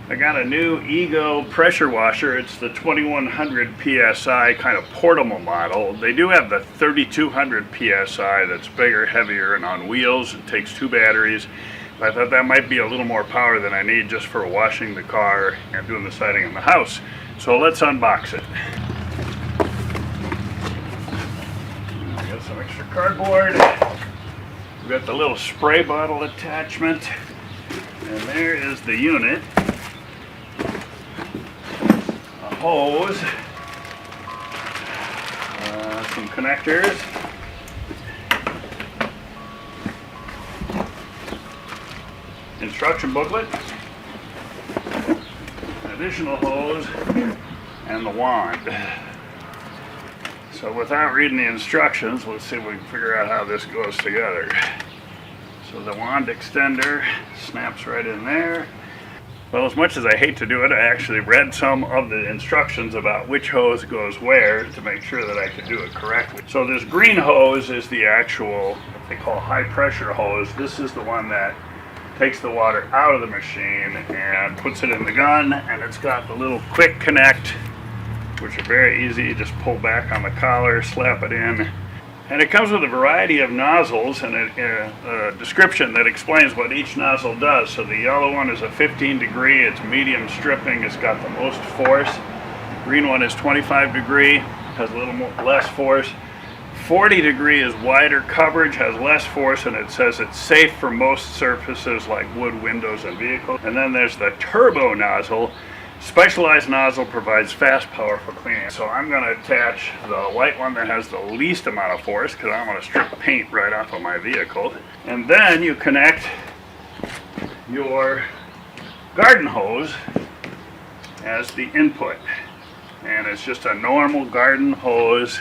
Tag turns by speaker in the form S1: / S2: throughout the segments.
S1: I got a new Ego pressure washer. It's the 2100 PSI kind of portable model. They do have the 3200 PSI that's bigger, heavier, and on wheels. It takes 2 batteries. But I thought that might be a little more power than I need just for washing the car and doing the siding in the house. So let's unbox it. I got some extra cardboard. We've got the little spray bottle attachment. And there is the unit. Hose, some connectors, instruction booklet, additional hose, and the wand. So without reading the instructions, let's see if we can figure out how this goes together. So the wand extender snaps right in there. Well, as much as I hate to do it, I actually read some of the instructions about which hose goes where to make sure that I could do it correctly. So this green hose is the actual, what they call high pressure hose. This is the one that takes the water out of the machine and puts it in the gun, and it's got the little quick connect, which are very easy. You just pull back on the collar, slap it in. And it comes with a variety of nozzles and a description that explains what each nozzle does. So the yellow one is a 15 degree, it's medium stripping, it's got the most force. The green one is 25 degree, has a little less force. 40 degree is wider coverage, has less force, and it says it's safe for most surfaces like wood, windows, and vehicles. And then there's the turbo nozzle. Specialized nozzle provides fast, powerful cleaning. So I'm going to attach the white one that has the least amount of force because I want to strip paint right off of my vehicle. And then you connect your garden hose as the input. And it's just a normal garden hose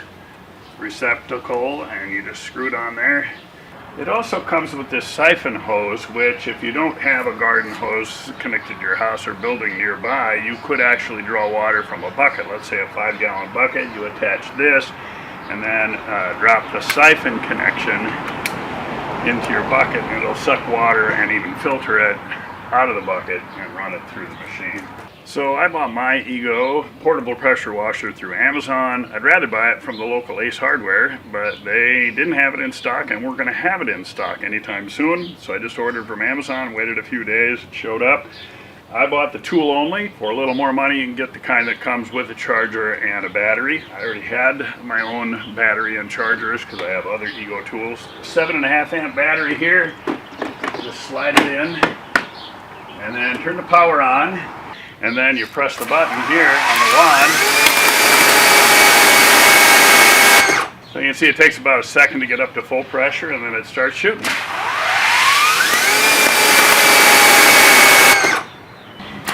S1: receptacle, and you just screw it on there. It also comes with this siphon hose, which if you don't have a garden hose connected to your house or building nearby, you could actually draw water from a bucket. Let's say a 5-gallon bucket. You attach this and then drop the siphon connection into your bucket, and it'll suck water and even filter it out of the bucket and run it through the machine. So I bought my Ego portable pressure washer through Amazon. I'd rather buy it from the local Ace Hardware, but they didn't have it in stock, and we're going to have it in stock anytime soon. So I just ordered from Amazon, waited a few days, it showed up. I bought the tool only. For a little more money, you can get the kind that comes with a charger and a battery. I already had my own battery and chargers because I have other Ego tools. 7.5 amp battery here. Just slide it in and then turn the power on. And then you press the button here on the wand. So you can see it takes about a second to get up to full pressure, and then it starts shooting.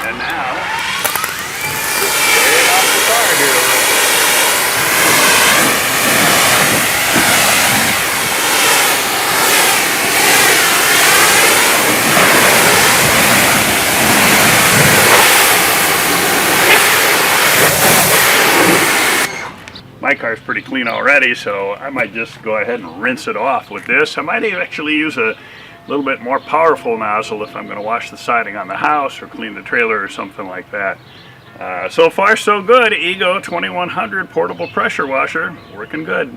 S1: And now, straight off the car here. My car's pretty clean already, so I might just go ahead and rinse it off with this. I might actually use a little bit more powerful nozzle if I'm going to wash the siding on the house or clean the trailer or something like that. So far so good. Ego 2100 portable pressure washer, working good.